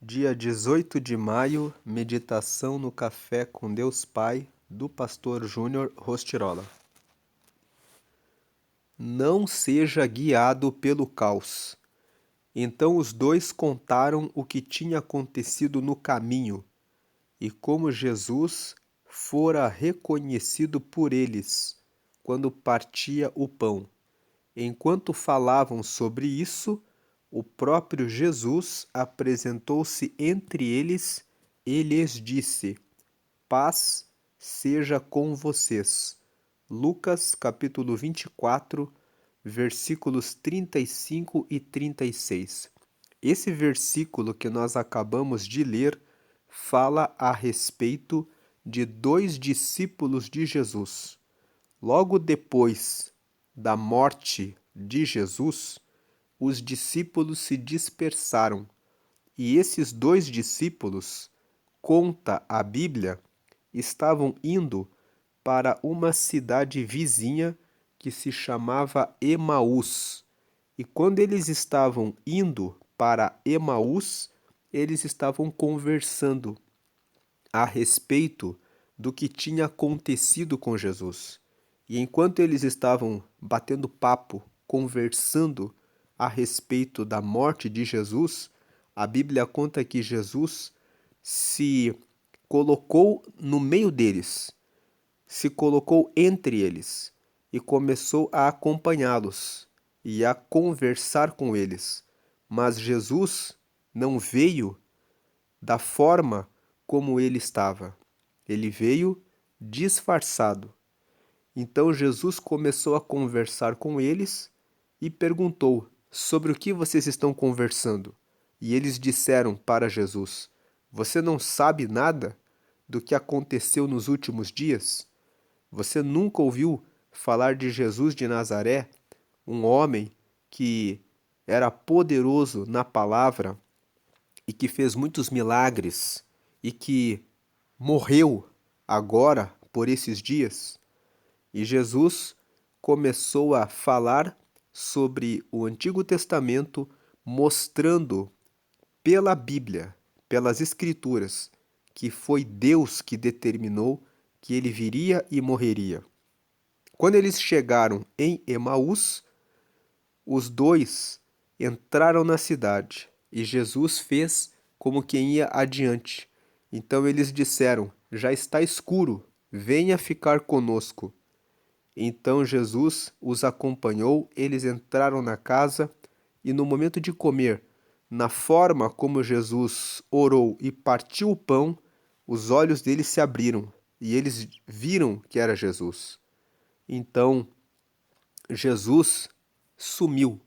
Dia 18 de maio, meditação no Café com Deus Pai, do Pastor Júnior Rostirola. Não seja guiado pelo caos. Então os dois contaram o que tinha acontecido no caminho e como Jesus fora reconhecido por eles quando partia o pão. Enquanto falavam sobre isso, o próprio Jesus apresentou-se entre eles e lhes disse: Paz seja com vocês. Lucas capítulo 24, versículos 35 e 36. Esse versículo que nós acabamos de ler fala a respeito de dois discípulos de Jesus. Logo depois da morte de Jesus, os discípulos se dispersaram. E esses dois discípulos, conta a Bíblia, estavam indo para uma cidade vizinha que se chamava Emaús. E quando eles estavam indo para Emaús, eles estavam conversando a respeito do que tinha acontecido com Jesus. E enquanto eles estavam batendo papo, conversando a respeito da morte de Jesus, a Bíblia conta que Jesus se colocou no meio deles, se colocou entre eles e começou a acompanhá-los e a conversar com eles. Mas Jesus não veio da forma como ele estava. Ele veio disfarçado. Então Jesus começou a conversar com eles e perguntou: Sobre o que vocês estão conversando? E eles disseram para Jesus: Você não sabe nada do que aconteceu nos últimos dias? Você nunca ouviu falar de Jesus de Nazaré, um homem que era poderoso na palavra e que fez muitos milagres e que morreu agora por esses dias? E Jesus começou a falar sobre o Antigo Testamento, mostrando pela Bíblia, pelas Escrituras, que foi Deus que determinou que ele viria e morreria. Quando eles chegaram em Emaús, os dois entraram na cidade e Jesus fez como quem ia adiante. Então eles disseram: Já está escuro, venha ficar conosco. Então Jesus os acompanhou, eles entraram na casa e, no momento de comer, na forma como Jesus orou e partiu o pão, os olhos deles se abriram e eles viram que era Jesus. Então Jesus sumiu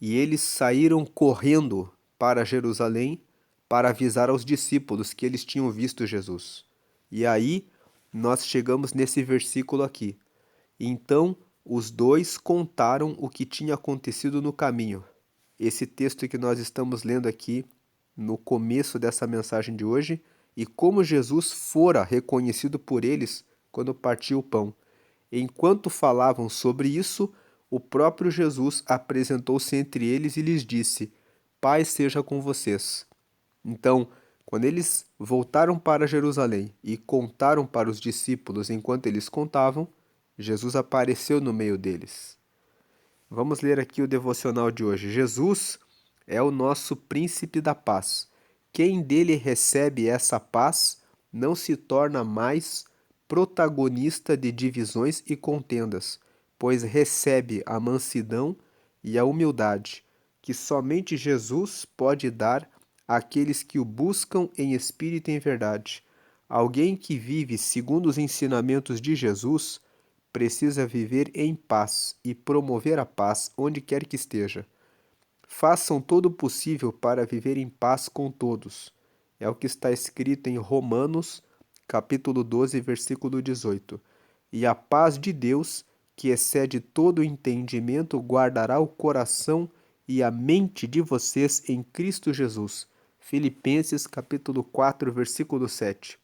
e eles saíram correndo para Jerusalém para avisar aos discípulos que eles tinham visto Jesus. E aí nós chegamos nesse versículo aqui. Então os dois contaram o que tinha acontecido no caminho. Esse texto que nós estamos lendo aqui no começo dessa mensagem de hoje, e como Jesus fora reconhecido por eles quando partiu o pão. Enquanto falavam sobre isso, o próprio Jesus apresentou-se entre eles e lhes disse: Paz seja com vocês. Então, quando eles voltaram para Jerusalém e contaram para os discípulos enquanto eles contavam, Jesus apareceu no meio deles. Vamos ler aqui o devocional de hoje. Jesus é o nosso príncipe da paz. Quem dele recebe essa paz não se torna mais protagonista de divisões e contendas, pois recebe a mansidão e a humildade, que somente Jesus pode dar àqueles que o buscam em espírito e em verdade. Alguém que vive segundo os ensinamentos de Jesus precisa viver em paz e promover a paz onde quer que esteja. Façam todo o possível para viver em paz com todos. É o que está escrito em Romanos, capítulo 12, versículo 18. E a paz de Deus, que excede todo o entendimento, guardará o coração e a mente de vocês em Cristo Jesus. Filipenses, capítulo 4, versículo 7.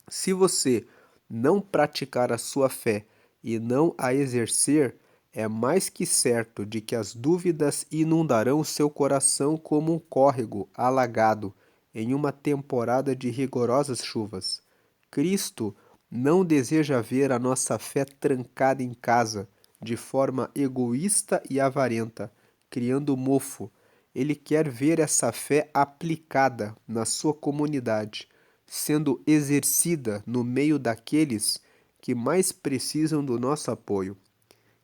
Se você não praticar a sua fé e não a exercer, é mais que certo de que as dúvidas inundarão o seu coração como um córrego alagado em uma temporada de rigorosas chuvas. Cristo não deseja ver a nossa fé trancada em casa, de forma egoísta e avarenta, criando mofo. Ele quer ver essa fé aplicada na sua comunidade, sendo exercida no meio daqueles que mais precisam do nosso apoio.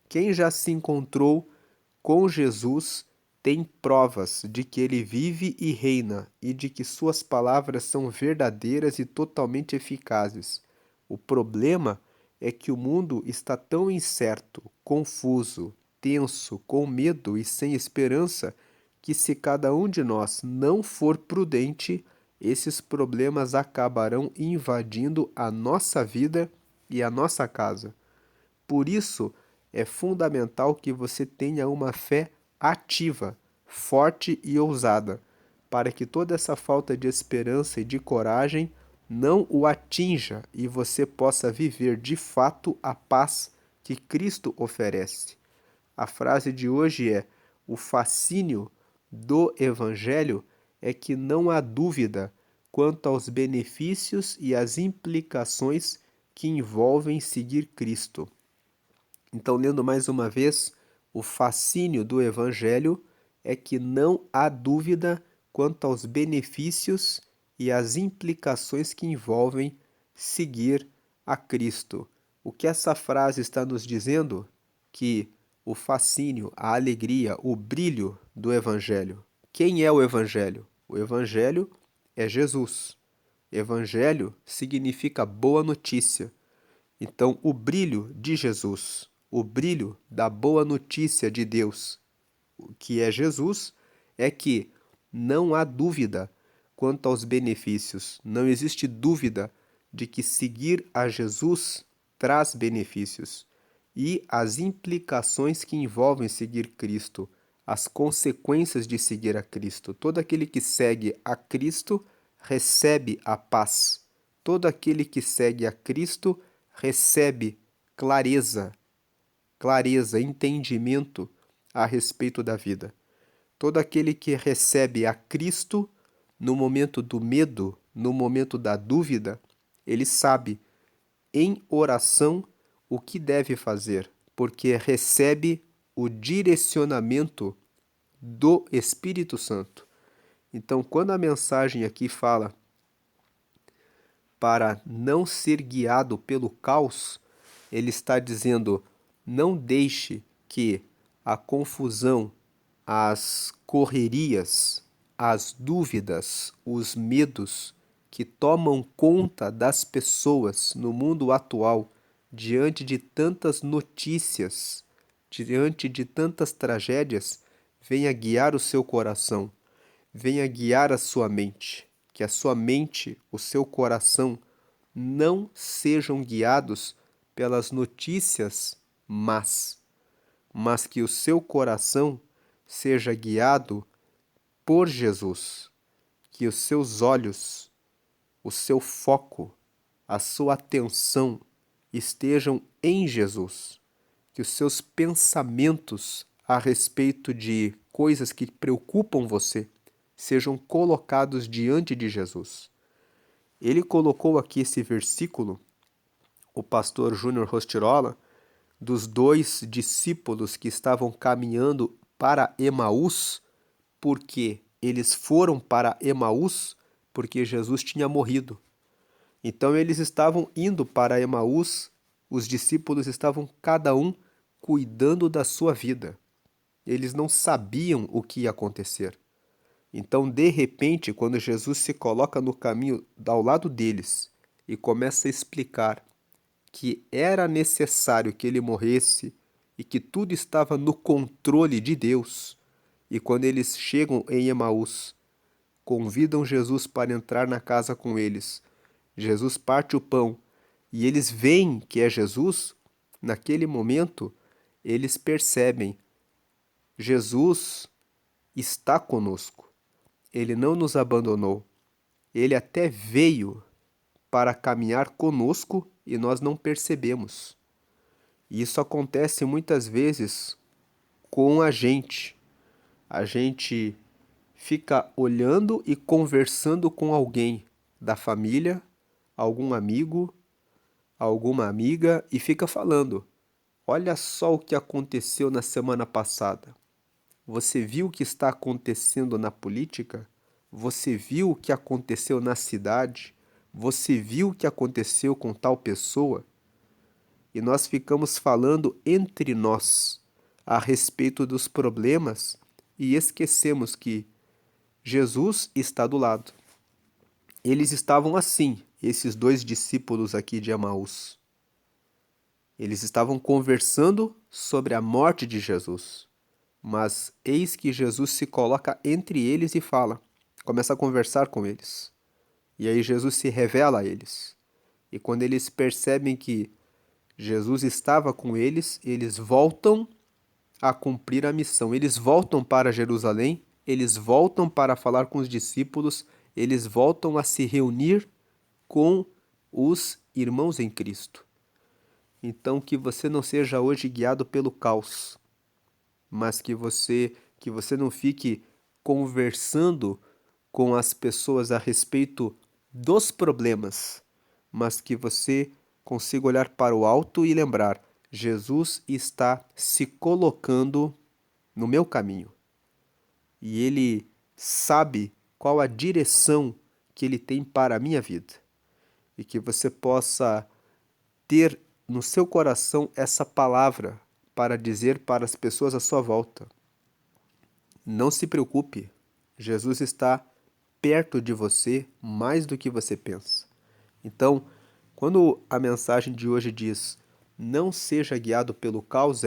Quem já se encontrou com Jesus tem provas de que ele vive e reina e de que suas palavras são verdadeiras e totalmente eficazes. O problema é que o mundo está tão incerto, confuso, tenso, com medo e sem esperança que, se cada um de nós não for prudente, esses problemas acabarão invadindo a nossa vida e a nossa casa. Por isso, é fundamental que você tenha uma fé ativa, forte e ousada, para que toda essa falta de esperança e de coragem não o atinja e você possa viver de fato a paz que Cristo oferece. A frase de hoje é: o fascínio do Evangelho é que não há dúvida quanto aos benefícios e às implicações que envolvem seguir Cristo. Então, lendo mais uma vez, o fascínio do Evangelho é que não há dúvida quanto aos benefícios e às implicações que envolvem seguir a Cristo. O que essa frase está nos dizendo? Que o fascínio, a alegria, o brilho do Evangelho. Quem é o Evangelho? O Evangelho é Jesus. Evangelho significa boa notícia. Então, o brilho de Jesus, o brilho da boa notícia de Deus, que é Jesus, é que não há dúvida quanto aos benefícios. Não existe dúvida de que seguir a Jesus traz benefícios. E as implicações que envolvem seguir Cristo, as consequências de seguir a Cristo. Todo aquele que segue a Cristo recebe a paz. Todo aquele que segue a Cristo recebe clareza, entendimento a respeito da vida. Todo aquele que recebe a Cristo no momento do medo, no momento da dúvida, ele sabe em oração o que deve fazer, porque recebe o direcionamento do Espírito Santo. Então, quando a mensagem aqui fala para não ser guiado pelo caos, ele está dizendo: não deixe que a confusão, as correrias, as dúvidas, os medos que tomam conta das pessoas no mundo atual, diante de tantas notícias, diante de tantas tragédias, venha guiar o seu coração, venha guiar a sua mente, que a sua mente, o seu coração, não sejam guiados pelas notícias más, mas que o seu coração seja guiado por Jesus, que os seus olhos, o seu foco, a sua atenção estejam em Jesus, que os seus pensamentos a respeito de coisas que preocupam você sejam colocados diante de Jesus. Ele colocou aqui esse versículo, o pastor Júnior Rostirola, dos dois discípulos que estavam caminhando para Emaús, porque eles foram para Emaús porque Jesus tinha morrido. Então eles estavam indo para Emaús, os discípulos estavam cada um cuidando da sua vida. Eles não sabiam o que ia acontecer. Então, de repente, quando Jesus se coloca no caminho ao lado deles e começa a explicar que era necessário que ele morresse e que tudo estava no controle de Deus, e quando eles chegam em Emaús, convidam Jesus para entrar na casa com eles, Jesus parte o pão e eles veem que é Jesus, naquele momento, eles percebem: Jesus está conosco. Ele não nos abandonou. Ele até veio para caminhar conosco e nós não percebemos. E isso acontece muitas vezes com a gente. A gente fica olhando e conversando com alguém da família, algum amigo, alguma amiga, e fica falando: olha só o que aconteceu na semana passada. Você viu o que está acontecendo na política? Você viu o que aconteceu na cidade? Você viu o que aconteceu com tal pessoa? E nós ficamos falando entre nós a respeito dos problemas e esquecemos que Jesus está do lado. Eles estavam assim, esses dois discípulos aqui de Emaús. Eles estavam conversando sobre a morte de Jesus. Mas eis que Jesus se coloca entre eles e fala, começa a conversar com eles. E aí Jesus se revela a eles. E quando eles percebem que Jesus estava com eles, eles voltam a cumprir a missão. Eles voltam para Jerusalém, eles voltam para falar com os discípulos, eles voltam a se reunir com os irmãos em Cristo. Então que você não seja hoje guiado pelo caos, mas que você não fique conversando com as pessoas a respeito dos problemas, mas que você consiga olhar para o alto e lembrar: Jesus está se colocando no meu caminho e ele sabe qual a direção que ele tem para a minha vida e que você possa ter no seu coração essa palavra para dizer para as pessoas à sua volta. Não se preocupe, Jesus está perto de você mais do que você pensa. Então, quando a mensagem de hoje diz não seja guiado pelo caos,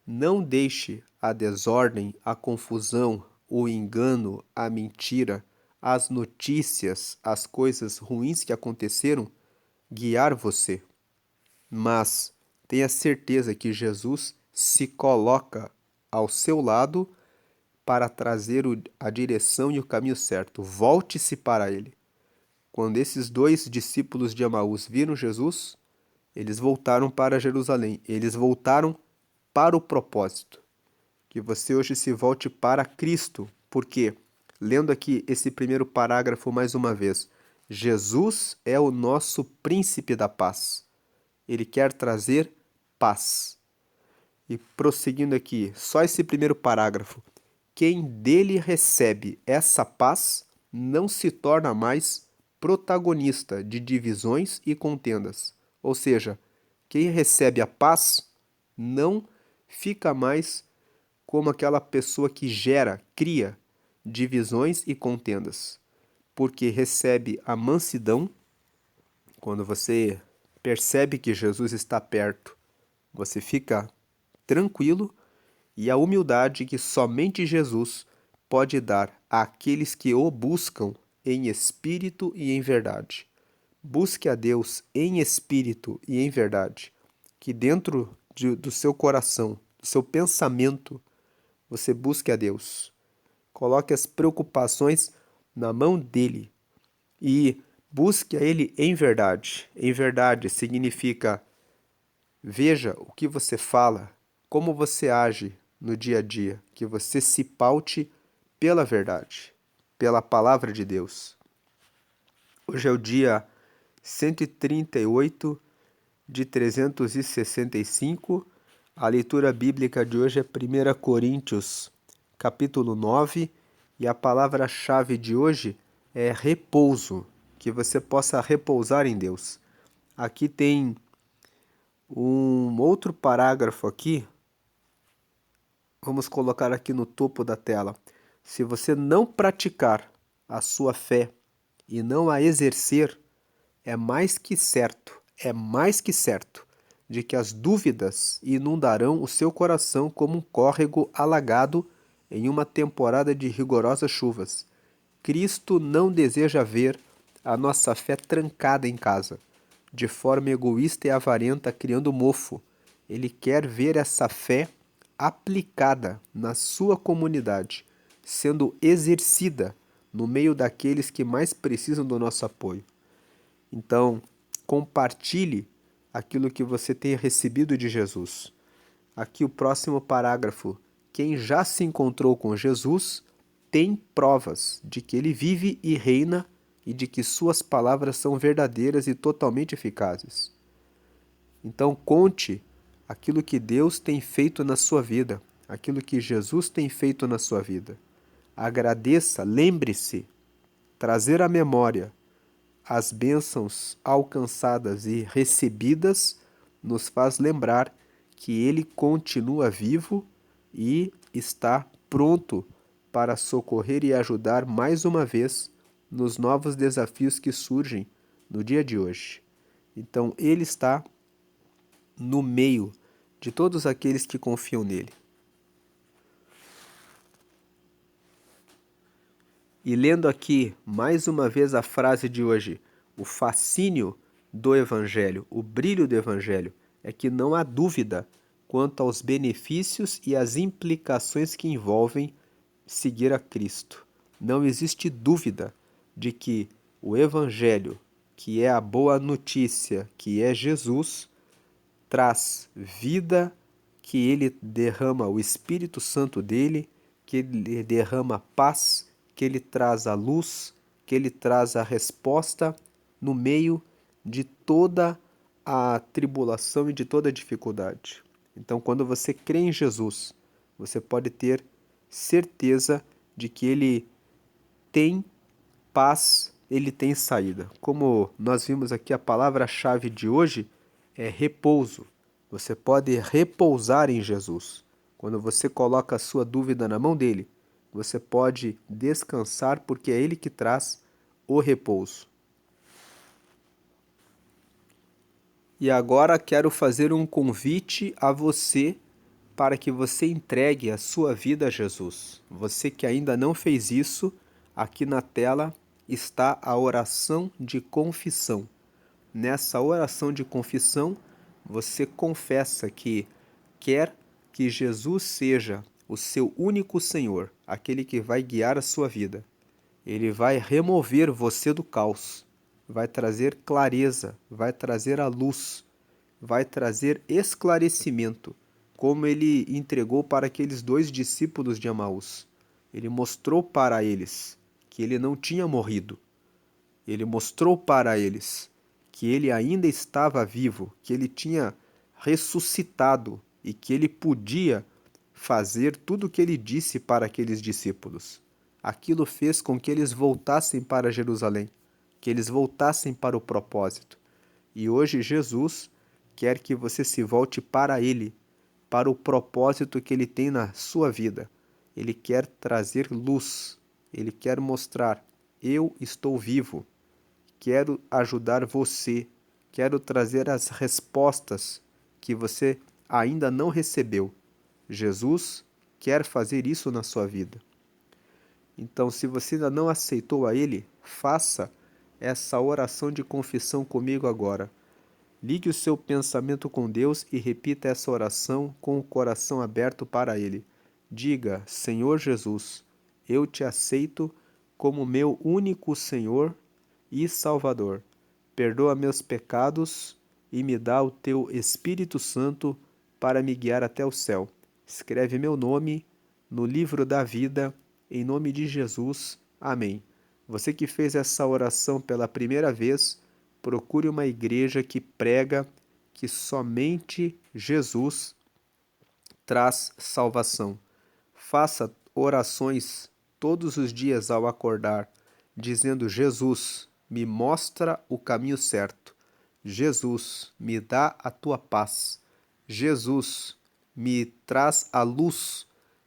não deixe a desordem, a confusão, o engano, a mentira, as notícias, as coisas ruins que aconteceram guiar você. Mas tenha certeza que Jesus se coloca ao seu lado para trazer a direção e o caminho certo. Volte-se para ele. Quando esses dois discípulos de Emaús viram Jesus, eles voltaram para Jerusalém. Eles voltaram para o propósito. Que você hoje se volte para Cristo. Porque, lendo aqui esse primeiro parágrafo mais uma vez, Jesus é o nosso príncipe da paz. Ele quer trazer paz. E prosseguindo aqui, só esse primeiro parágrafo. Quem dele recebe essa paz não se torna mais protagonista de divisões e contendas. Ou seja, quem recebe a paz não fica mais como aquela pessoa que gera, cria divisões e contendas, porque recebe a mansidão. Quando você percebe que Jesus está perto, você fica tranquilo, e a humildade que somente Jesus pode dar àqueles que o buscam em espírito e em verdade. Busque a Deus em espírito e em verdade, que dentro do seu coração, do seu pensamento, você busque a Deus. Coloque as preocupações na mão dele e busque a ele em verdade. Em verdade significa veja o que você fala, como você age no dia a dia, que você se paute pela verdade, pela palavra de Deus. Hoje é o dia 138 de 365. A leitura bíblica de hoje é 1 Coríntios, capítulo 9, e a palavra-chave de hoje é repouso, que você possa repousar em Deus. Aqui tem um outro parágrafo aqui, vamos colocar aqui no topo da tela. Se você não praticar a sua fé e não a exercer, é mais que certo de que as dúvidas inundarão o seu coração como um córrego alagado em uma temporada de rigorosas chuvas. Cristo não deseja ver a nossa fé trancada em casa, de forma egoísta e avarenta, criando mofo. Ele quer ver essa fé aplicada na sua comunidade, sendo exercida no meio daqueles que mais precisam do nosso apoio. Então, compartilhe aquilo que você tem recebido de Jesus. Aqui o próximo parágrafo. Quem já se encontrou com Jesus tem provas de que ele vive e reina e de que suas palavras são verdadeiras e totalmente eficazes. Então conte aquilo que Deus tem feito na sua vida, aquilo que Jesus tem feito na sua vida. Agradeça, lembre-se, trazer à memória as bênçãos alcançadas e recebidas nos faz lembrar que Ele continua vivo e está pronto para socorrer e ajudar mais uma vez nos novos desafios que surgem no dia de hoje. Então, Ele está no meio de todos aqueles que confiam nele. E lendo aqui mais uma vez a frase de hoje, o fascínio do Evangelho, o brilho do Evangelho, é que não há dúvida quanto aos benefícios e às implicações que envolvem seguir a Cristo. Não existe dúvida de que o Evangelho, que é a boa notícia, que é Jesus, traz vida, que ele derrama o Espírito Santo dele, que ele derrama paz, que ele traz a luz, que ele traz a resposta no meio de toda a tribulação e de toda a dificuldade. Então, quando você crê em Jesus, você pode ter certeza de que ele tem paz, ele tem saída. Como nós vimos aqui, a palavra-chave de hoje é repouso. Você pode repousar em Jesus. Quando você coloca a sua dúvida na mão dele, você pode descansar porque é ele que traz o repouso. E agora quero fazer um convite a você para que você entregue a sua vida a Jesus. Você que ainda não fez isso, aqui na tela está a oração de confissão. Nessa oração de confissão, você confessa que quer que Jesus seja o seu único Senhor, aquele que vai guiar a sua vida. Ele vai remover você do caos, vai trazer clareza, vai trazer a luz, vai trazer esclarecimento, como ele entregou para aqueles 2 discípulos de Emaús. Ele mostrou para eles que ele não tinha morrido. Ele mostrou para eles que ele ainda estava vivo, que ele tinha ressuscitado e que ele podia fazer tudo o que ele disse para aqueles discípulos. Aquilo fez com que eles voltassem para Jerusalém, que eles voltassem para o propósito. E hoje Jesus quer que você se volte para ele, para o propósito que ele tem na sua vida. Ele quer trazer luz, ele quer mostrar: eu estou vivo. Quero ajudar você, quero trazer as respostas que você ainda não recebeu. Jesus quer fazer isso na sua vida. Então, se você ainda não aceitou a Ele, faça essa oração de confissão comigo agora. Ligue o seu pensamento com Deus e repita essa oração com o coração aberto para Ele. Diga: Senhor Jesus, eu te aceito como meu único Senhor e Salvador. Perdoa meus pecados e me dá o teu Espírito Santo para me guiar até o céu. Escreve meu nome no livro da vida, em nome de Jesus. Amém. Você que fez essa oração pela primeira vez, procure uma igreja que prega que somente Jesus traz salvação. Faça orações todos os dias ao acordar, dizendo: Jesus, me mostra o caminho certo. Jesus, me dá a tua paz. Jesus, me traz a luz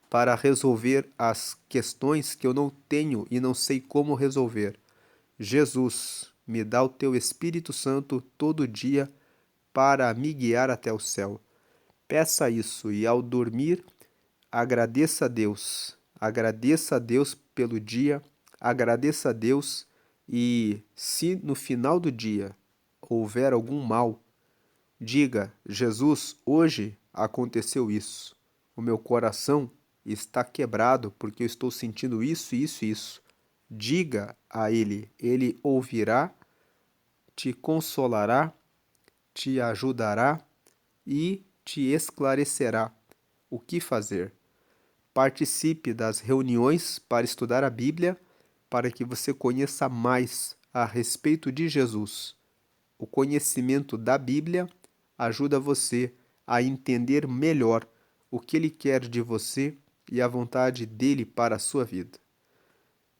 para resolver as questões que eu não tenho e não sei como resolver. Jesus, me dá o teu Espírito Santo todo dia para me guiar até o céu. Peça isso e ao dormir, agradeça a Deus. Agradeça a Deus pelo dia, agradeça a Deus e se no final do dia houver algum mal, diga: Jesus, hoje aconteceu isso. O meu coração está quebrado porque eu estou sentindo isso, isso e isso. Diga a Ele, Ele ouvirá, te consolará te ajudará e te esclarecerá o que fazer. Participe das reuniões para estudar a Bíblia, para que você conheça mais a respeito de Jesus. O conhecimento da Bíblia ajuda você a entender melhor o que Ele quer de você e a vontade dele para a sua vida.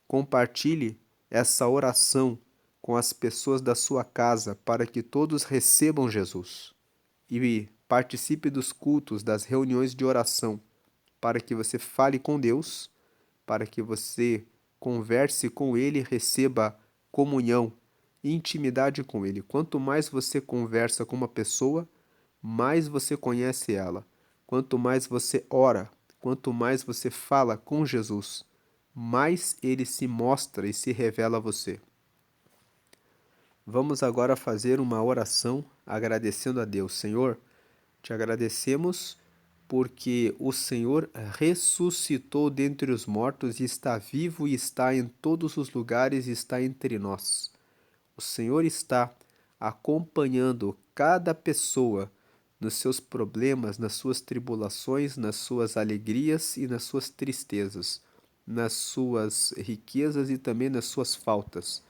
Compartilhe essa oração com as pessoas da sua casa para que todos recebam Jesus. E participe dos cultos, das reuniões de oração, para que você fale com Deus, para que você converse com Ele e receba comunhão, intimidade com Ele. Quanto mais você conversa com uma pessoa, mais você conhece ela. Quanto mais você ora, quanto mais você fala com Jesus, mais Ele se mostra e se revela a você. Vamos agora fazer uma oração agradecendo a Deus. Senhor, te agradecemos porque o Senhor ressuscitou dentre os mortos e está vivo e está em todos os lugares e está entre nós. O Senhor está acompanhando cada pessoa nos seus problemas, nas suas tribulações, nas suas alegrias e nas suas tristezas, nas suas riquezas e também nas suas faltas,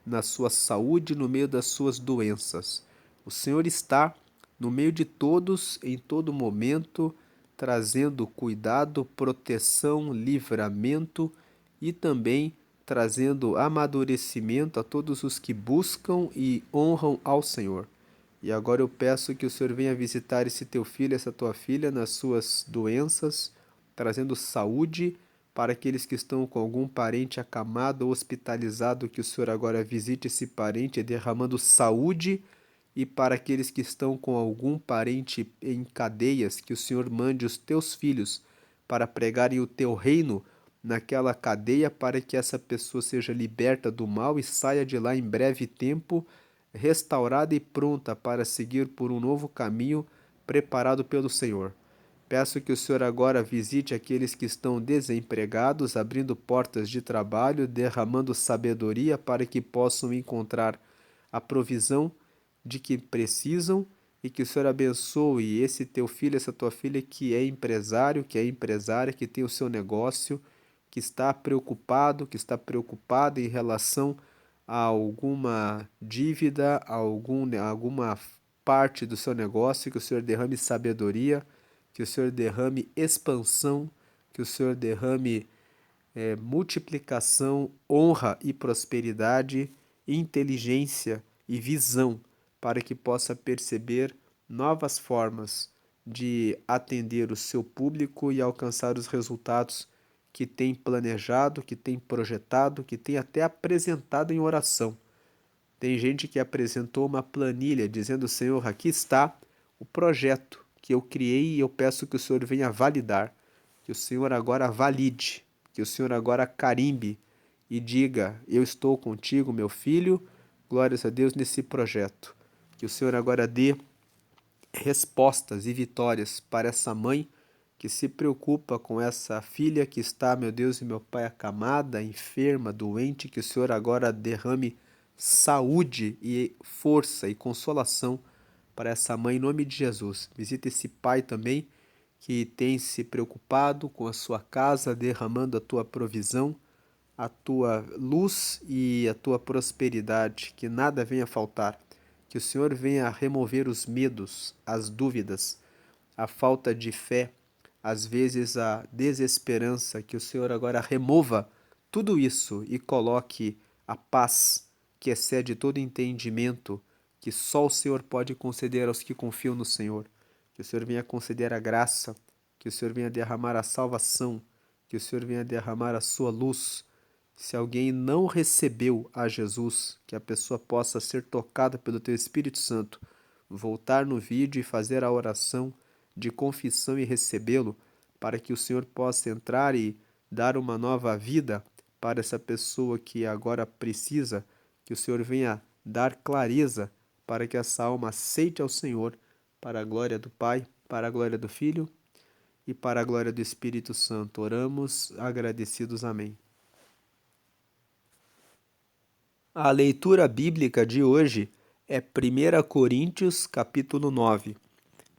na sua saúde, no meio das suas doenças. O Senhor está no meio de todos, em todo momento, trazendo cuidado, proteção, livramento e também trazendo amadurecimento a todos os que buscam e honram ao Senhor. E agora eu peço que o Senhor venha visitar esse teu filho, essa tua filha, nas suas doenças, trazendo saúde para aqueles que estão com algum parente acamado ou hospitalizado, que o Senhor agora visite esse parente, derramando saúde, e para aqueles que estão com algum parente em cadeias, que o Senhor mande os teus filhos para pregarem o teu reino naquela cadeia, para que essa pessoa seja liberta do mal e saia de lá em breve tempo, restaurada e pronta para seguir por um novo caminho preparado pelo Senhor. Peço que o Senhor agora visite aqueles que estão desempregados, abrindo portas de trabalho, derramando sabedoria para que possam encontrar a provisão de que precisam, e que o Senhor abençoe esse teu filho, essa tua filha que é empresário, que é empresária, que tem o seu negócio, que está preocupado, que está preocupada em relação a alguma dívida, a alguma parte do seu negócio, que o Senhor derrame sabedoria, que o Senhor derrame expansão, que o Senhor derrame multiplicação, honra e prosperidade, inteligência e visão, para que possa perceber novas formas de atender o seu público e alcançar os resultados que tem planejado, que tem projetado, que tem até apresentado em oração. Tem gente que apresentou uma planilha dizendo: Senhor, aqui está o projeto que eu criei e eu peço que o Senhor venha validar, que o Senhor agora valide, que o Senhor agora carimbe e diga: eu estou contigo, meu filho, glórias a Deus nesse projeto. Que o Senhor agora dê respostas e vitórias para essa mãe que se preocupa com essa filha que está, meu Deus e meu Pai, acamada, enferma, doente, que o Senhor agora derrame saúde e força e consolação para essa mãe em nome de Jesus. Visita esse pai também que tem se preocupado com a sua casa, derramando a tua provisão, a tua luz e a tua prosperidade, que nada venha faltar. Que o Senhor venha remover os medos, as dúvidas, a falta de fé, às vezes a desesperança, que o Senhor agora remova tudo isso e coloque a paz que excede todo entendimento, que só o Senhor pode conceder aos que confiam no Senhor. Que o Senhor venha conceder a graça, que o Senhor venha derramar a salvação, que o Senhor venha derramar a sua luz. Se alguém não recebeu a Jesus, que a pessoa possa ser tocada pelo teu Espírito Santo, voltar no vídeo e fazer a oração de confissão e recebê-lo, para que o Senhor possa entrar e dar uma nova vida para essa pessoa que agora precisa, que o Senhor venha dar clareza para que essa alma aceite ao Senhor, para a glória do Pai, para a glória do Filho e para a glória do Espírito Santo. Oramos agradecidos. Amém. A leitura bíblica de hoje É 1 Coríntios, capítulo 9.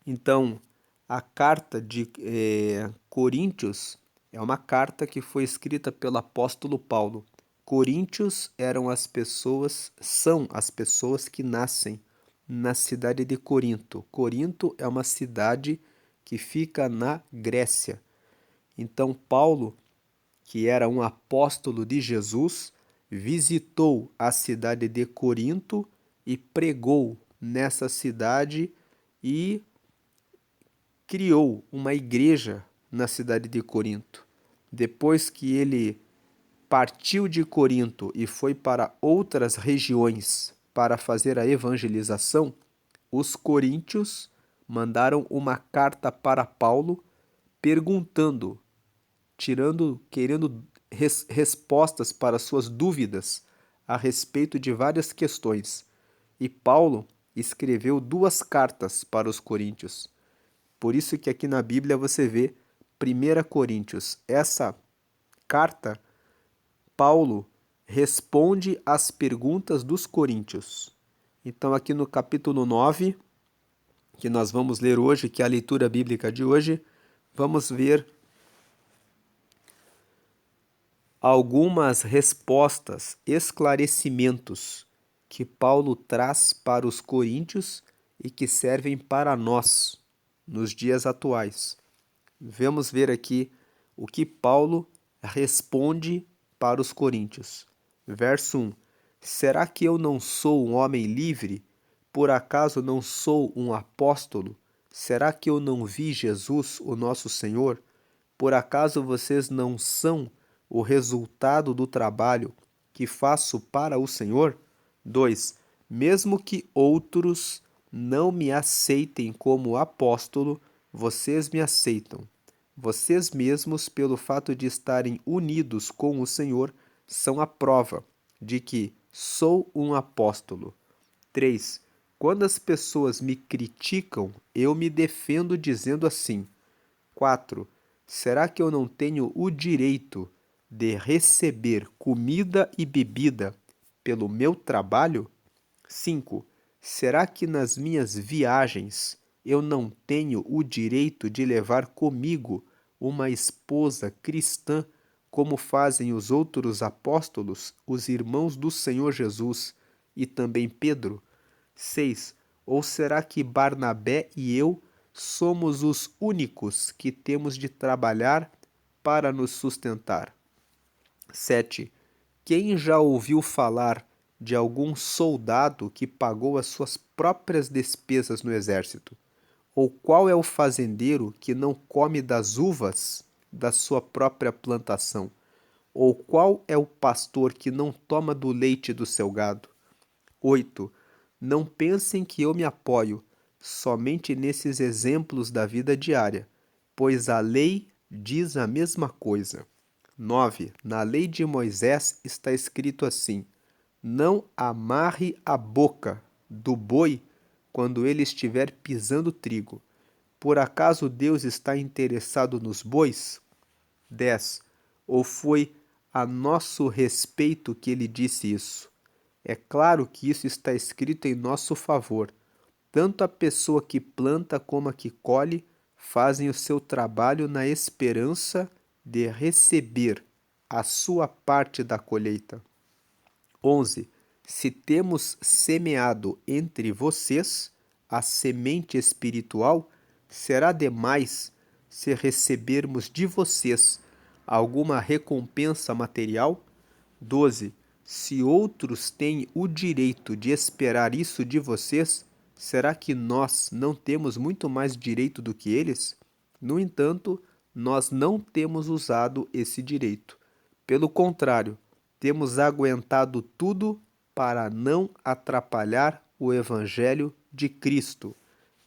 Então, a carta de Coríntios é uma carta que foi escrita pelo apóstolo Paulo. Coríntios são as pessoas que nascem na cidade de Corinto. Corinto é uma cidade que fica na Grécia. Então, Paulo, que era um apóstolo de Jesus, visitou a cidade de Corinto e pregou nessa cidade e criou uma igreja na cidade de Corinto. Depois que ele partiu de Corinto e foi para outras regiões para fazer a evangelização, os coríntios mandaram uma carta para Paulo perguntando, querendo respostas para suas dúvidas a respeito de várias questões. E Paulo escreveu 2 cartas para os coríntios. Por isso que aqui na Bíblia você vê 1 Coríntios. Essa carta, Paulo responde às perguntas dos coríntios. Então aqui no capítulo 9, que nós vamos ler hoje, que é a leitura bíblica de hoje, vamos ver algumas respostas, esclarecimentos que Paulo traz para os coríntios e que servem para nós nos dias atuais. Vamos ver aqui o que Paulo responde para os coríntios. Verso 1. Será que eu não sou um homem livre? Por acaso não sou um apóstolo? Será que eu não vi Jesus, o nosso Senhor? Por acaso vocês não são o resultado do trabalho que faço para o Senhor? 2. Mesmo que outros não me aceitem como apóstolo, vocês me aceitam. Vocês mesmos, pelo fato de estarem unidos com o Senhor, são a prova de que sou um apóstolo. 3. Quando as pessoas me criticam, eu me defendo dizendo assim. 4. Será que eu não tenho o direito de receber comida e bebida pelo meu trabalho? 5. Será que nas minhas viagens eu não tenho o direito de levar comigo uma esposa cristã, como fazem os outros apóstolos, os irmãos do Senhor Jesus e também Pedro? 6. Ou será que Barnabé e eu somos os únicos que temos de trabalhar para nos sustentar? 7. Quem já ouviu falar de algum soldado que pagou as suas próprias despesas no exército? Ou qual é o fazendeiro que não come das uvas da sua própria plantação? Ou qual é o pastor que não toma do leite do seu gado? 8. Não pensem que eu me apoio somente nesses exemplos da vida diária, pois a lei diz a mesma coisa. 9. Na lei de Moisés está escrito assim: não amarre a boca do boi quando ele estiver pisando trigo. Por acaso Deus está interessado nos bois? 10. Ou foi a nosso respeito que ele disse isso? É claro que isso está escrito em nosso favor. Tanto a pessoa que planta como a que colhe fazem o seu trabalho na esperança de receber a sua parte da colheita. 11. Se temos semeado entre vocês a semente espiritual, será demais se recebermos de vocês alguma recompensa material? 12. Se outros têm o direito de esperar isso de vocês, será que nós não temos muito mais direito do que eles? No entanto, nós não temos usado esse direito. Pelo contrário, temos aguentado tudo para não atrapalhar o Evangelho de Cristo.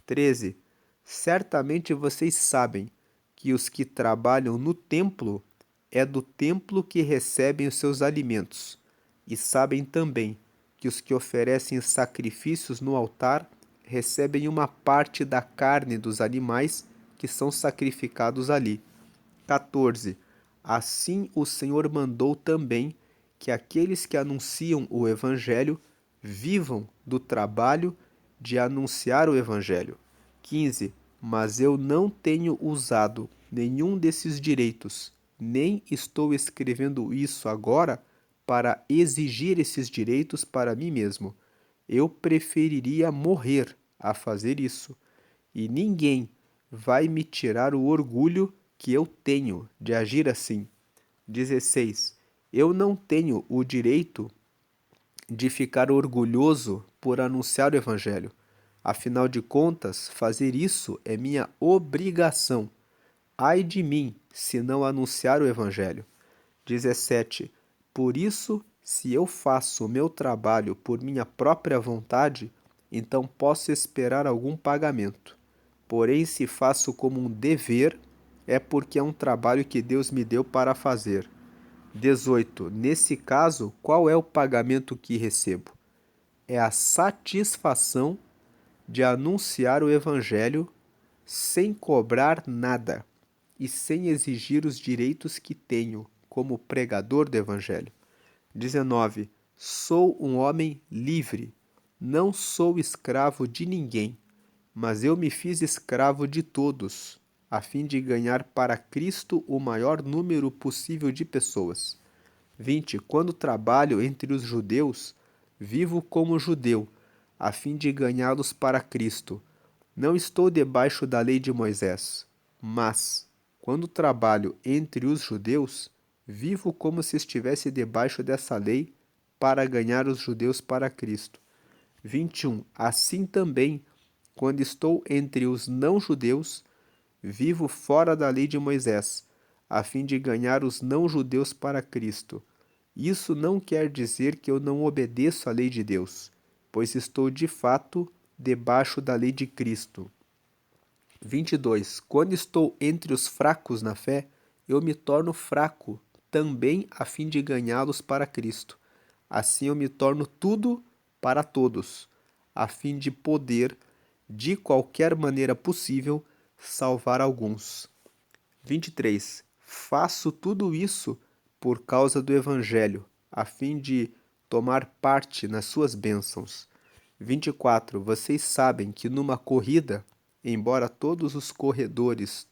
13. Certamente vocês sabem que os que trabalham no templo é do templo que recebem os seus alimentos, e sabem também que os que oferecem sacrifícios no altar recebem uma parte da carne dos animais que são sacrificados ali. 14. Assim o Senhor mandou também que aqueles que anunciam o Evangelho vivam do trabalho de anunciar o Evangelho. 15. Mas eu não tenho usado nenhum desses direitos, nem estou escrevendo isso agora para exigir esses direitos para mim mesmo. Eu preferiria morrer a fazer isso, e ninguém vai me tirar o orgulho que eu tenho de agir assim. 16. Eu não tenho o direito de ficar orgulhoso por anunciar o Evangelho. Afinal de contas, fazer isso é minha obrigação. Ai de mim, se não anunciar o Evangelho. 17. Por isso, se eu faço o meu trabalho por minha própria vontade, então posso esperar algum pagamento. Porém, se faço como um dever, é porque é um trabalho que Deus me deu para fazer. 18. Nesse caso, qual é o pagamento que recebo? É a satisfação de anunciar o Evangelho sem cobrar nada e sem exigir os direitos que tenho como pregador do Evangelho. 19. Sou um homem livre, não sou escravo de ninguém, mas eu me fiz escravo de todos, a fim de ganhar para Cristo o maior número possível de pessoas. 20. Quando trabalho entre os judeus, vivo como judeu, a fim de ganhá-los para Cristo. Não estou debaixo da lei de Moisés, mas, quando trabalho entre os judeus, vivo como se estivesse debaixo dessa lei para ganhar os judeus para Cristo. 21. Assim também, quando estou entre os não-judeus, vivo fora da lei de Moisés, a fim de ganhar os não-judeus para Cristo. Isso não quer dizer que eu não obedeço à lei de Deus, pois estou de fato debaixo da lei de Cristo. 22. Quando estou entre os fracos na fé, eu me torno fraco, também a fim de ganhá-los para Cristo. Assim eu me torno tudo para todos, a fim de poder, de qualquer maneira possível, salvar alguns. 23. Faço tudo isso por causa do Evangelho, a fim de tomar parte nas suas bênçãos. 24. Vocês sabem que numa corrida, embora todos os corredores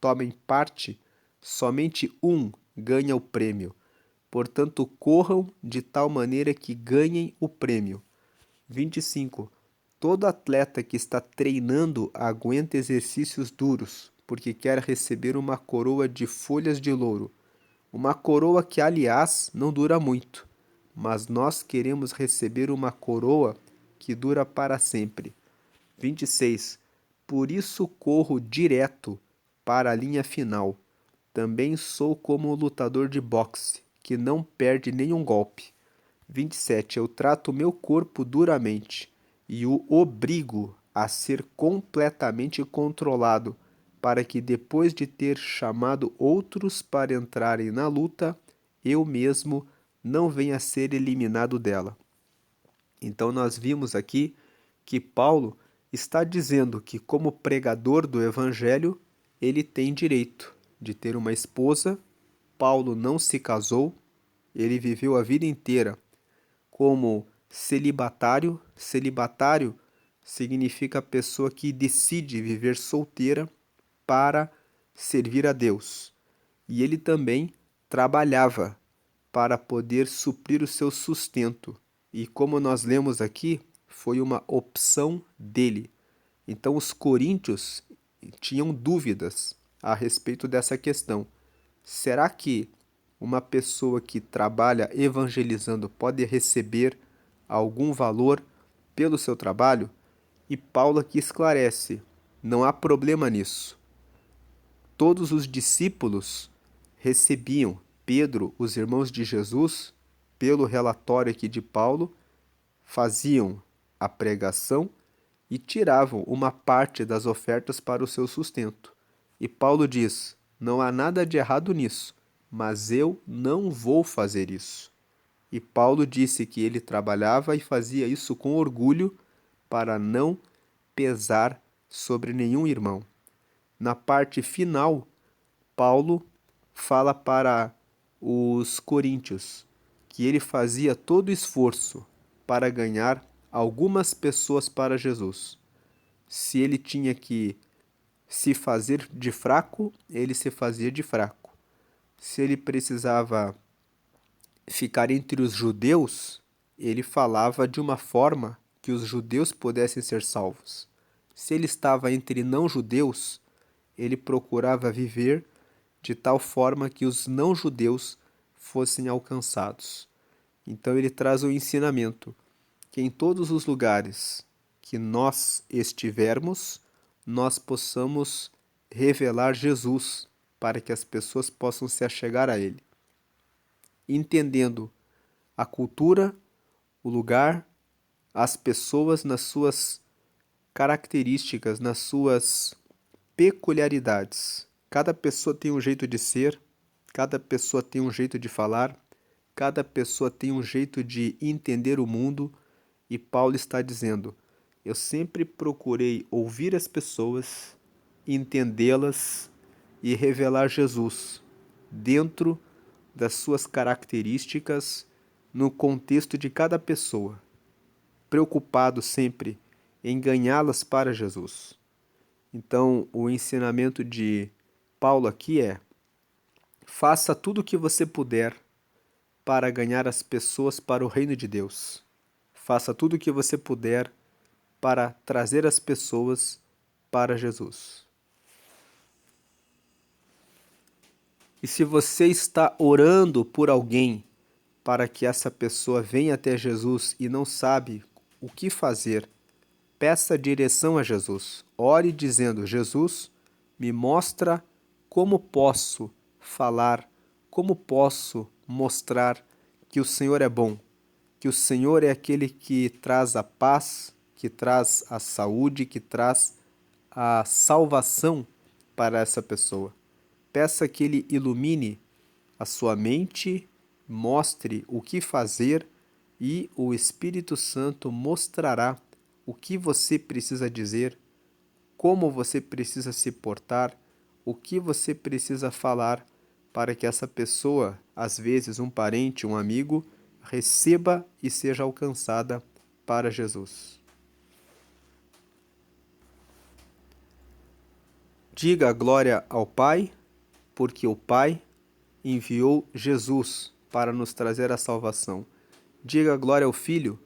tomem parte, somente um ganha o prêmio. Portanto, corram de tal maneira que ganhem o prêmio. 25. Todo atleta que está treinando aguenta exercícios duros, porque quer receber uma coroa de folhas de louro. Uma coroa que, aliás, não dura muito, mas nós queremos receber uma coroa que dura para sempre. 26. Por isso corro direto para a linha final. Também sou como o lutador de boxe, que não perde nenhum golpe. 27. Eu trato meu corpo duramente e o obrigo a ser completamente controlado, para que depois de ter chamado outros para entrarem na luta, eu mesmo não venha a ser eliminado dela. Então nós vimos aqui que Paulo está dizendo que, como pregador do Evangelho, ele tem direito de ter uma esposa. Paulo não se casou, ele viveu a vida inteira como celibatário. Celibatário significa a pessoa que decide viver solteira para servir a Deus. E ele também trabalhava para poder suprir o seu sustento. E como nós lemos aqui, foi uma opção dele. Então os coríntios tinham dúvidas a respeito dessa questão. Será que uma pessoa que trabalha evangelizando pode receber algum valor pelo seu trabalho? E Paulo aqui esclarece: não há problema nisso. Todos os discípulos recebiam. Pedro, os irmãos de Jesus, pelo relatório aqui de Paulo, faziam a pregação e tiravam uma parte das ofertas para o seu sustento. E Paulo diz: não há nada de errado nisso, mas eu não vou fazer isso. E Paulo disse que ele trabalhava e fazia isso com orgulho para não pesar sobre nenhum irmão. Na parte final, Paulo fala para os coríntios que ele fazia todo o esforço para ganhar algumas pessoas para Jesus. Se ele tinha que se fazer de fraco, ele se fazia de fraco. Se ele precisava ficar entre os judeus, ele falava de uma forma que os judeus pudessem ser salvos. Se ele estava entre não-judeus, ele procurava viver de tal forma que os não-judeus fossem alcançados. Então ele traz o ensinamento que em todos os lugares que nós estivermos, nós possamos revelar Jesus para que as pessoas possam se achegar a Ele. Entendendo a cultura, o lugar, as pessoas nas suas características, nas suas peculiaridades. Cada pessoa tem um jeito de ser, cada pessoa tem um jeito de falar, cada pessoa tem um jeito de entender o mundo, e Paulo está dizendo: eu sempre procurei ouvir as pessoas, entendê-las e revelar Jesus dentro das suas características, no contexto de cada pessoa, preocupado sempre em ganhá-las para Jesus. Então, o ensinamento de Paulo aqui é: faça tudo o que você puder para ganhar as pessoas para o reino de Deus. Faça tudo o que você puder para trazer as pessoas para Jesus. E se você está orando por alguém para que essa pessoa venha até Jesus e não sabe o que fazer, peça direção a Jesus. Ore dizendo: Jesus, me mostra como posso falar, como posso mostrar que o Senhor é bom, que o Senhor é aquele que traz a paz, que traz a saúde, que traz a salvação para essa pessoa. Peça que Ele ilumine a sua mente, mostre o que fazer e o Espírito Santo mostrará o que você precisa dizer, como você precisa se portar, o que você precisa falar para que essa pessoa, às vezes um parente, um amigo, receba e seja alcançada para Jesus. Diga glória ao Pai, porque o Pai enviou Jesus para nos trazer a salvação. Diga glória ao Filho,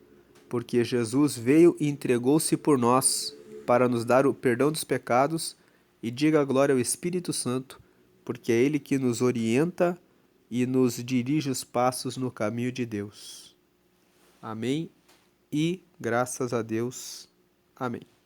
porque Jesus veio e entregou-se por nós para nos dar o perdão dos pecados. E diga glória ao Espírito Santo, porque é Ele que nos orienta e nos dirige os passos no caminho de Deus. Amém e graças a Deus. Amém.